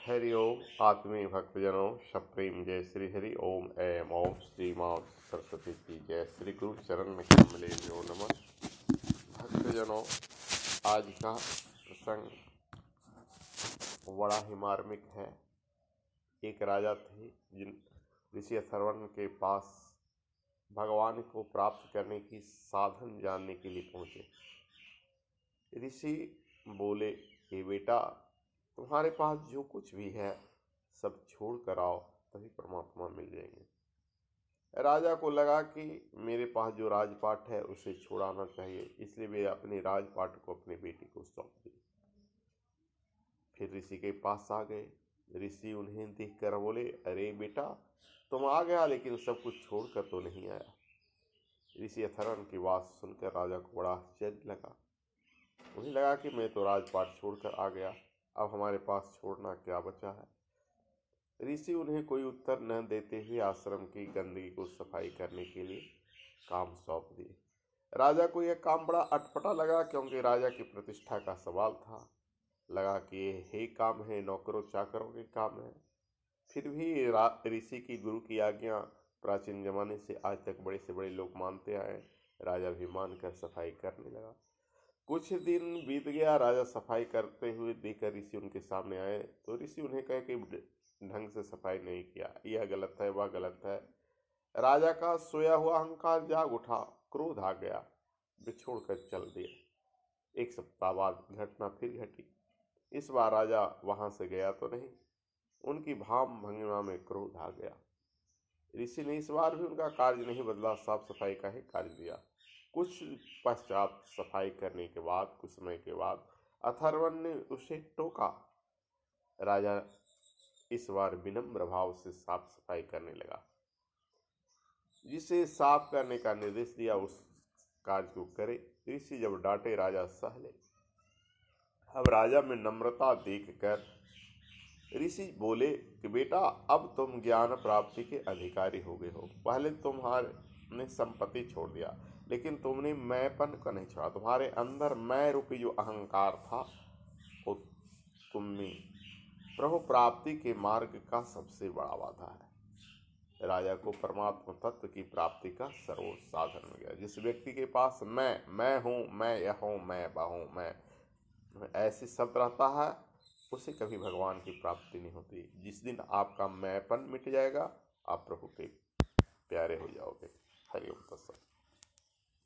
हरि ओम आत्मीय भक्तजनों सप्रेम जय श्री हरि ओम एम ओम श्री मां सरस्वती की जय श्री गुरु चरण में कमले जो नमः। भक्तजनों, आज का प्रसंग बड़ा ही मार्मिक है। एक राजा थे जिन ऋषि अथर्वण के पास भगवान को प्राप्त करने की साधन जानने के लिए पहुंचे। ऋषि बोले कि बेटा, तुम्हारे पास जो कुछ भी है सब छोड़ कर आओ, तभी परमात्मा मिल जाएंगे। राजा को लगा कि मेरे पास जो राजपाट है उसे छुड़ाना चाहिए, इसलिए वे अपने राजपाट को अपनी बेटी को सौंप दिए। फिर ऋषि के पास आ गए। ऋषि उन्हें देखकर बोले, अरे बेटा, तुम आ गया लेकिन सब कुछ छोड़कर तो नहीं आया। ऋषि अथर्वण की बात सुनकर राजा को बड़ा आश्चर्य लगा। उन्हें लगा कि मैं तो राजपाट छोड़कर आ गया, अब हमारे पास छोड़ना क्या बचा है। ऋषि उन्हें कोई उत्तर न देते हुए आश्रम की गंदगी को सफाई करने के लिए काम सौंप दिए। राजा को यह काम बड़ा अटपटा लगा, क्योंकि राजा की प्रतिष्ठा का सवाल था। लगा कि ये काम है, नौकरों चाकरों के काम है। फिर भी ऋषि की गुरु की आज्ञा प्राचीन जमाने से आज तक बड़े से बड़े लोग मानते आए। राजा भी मानकर सफाई करने लगा। कुछ दिन बीत गया। राजा सफाई करते हुए देखकर ऋषि उनके सामने आए तो ऋषि उन्हें कहे कि ढंग से सफाई नहीं किया, यह गलत है, वह गलत है। राजा का सोया हुआ अहंकार जाग उठा, क्रोध आ गया, बिछोड़ कर चल दिया। एक सप्ताह बाद घटना फिर घटी। इस बार राजा वहां से गया तो नहीं, उनकी भाव भंगिमा में क्रोध आ गया। ऋषि ने इस बार भी उनका कार्य नहीं बदला, साफ सफाई का ही कार्य दिया। कुछ पश्चात सफाई करने के बाद, कुछ समय के बाद अथर्वण ने उसे टोका। राजा इस बार विनम्र भाव से साफ सफाई करने लगा। जिसे साफ करने का निर्देश दिया उस कार्य को करे। ऋषि जब डांटे राजा सह ले। अब राजा में नम्रता देखकर ऋषि बोले कि बेटा, अब तुम ज्ञान प्राप्ति के अधिकारी हो गए हो। पहले तुम्हारे संपत्ति छोड़ दिया, लेकिन तुमने मैंपन को नहीं छोड़ा। तुम्हारे अंदर मैं रूपी जो अहंकार था वो तुमने प्रभु प्राप्ति के मार्ग का सबसे बड़ा बाधा है। राजा को परमात्मा तत्व की प्राप्ति का सर्वोच्च साधन मिल गया। जिस व्यक्ति के पास मैं हूँ, मैं यह हूँ, मैं वह हूँ, मैं ऐसे शब्द रहता है, उसे कभी भगवान की प्राप्ति नहीं होती। जिस दिन आपका मैंपन मिट जाएगा, आप प्रभु के प्यारे हो जाओगे। हरि ओम तत्सत।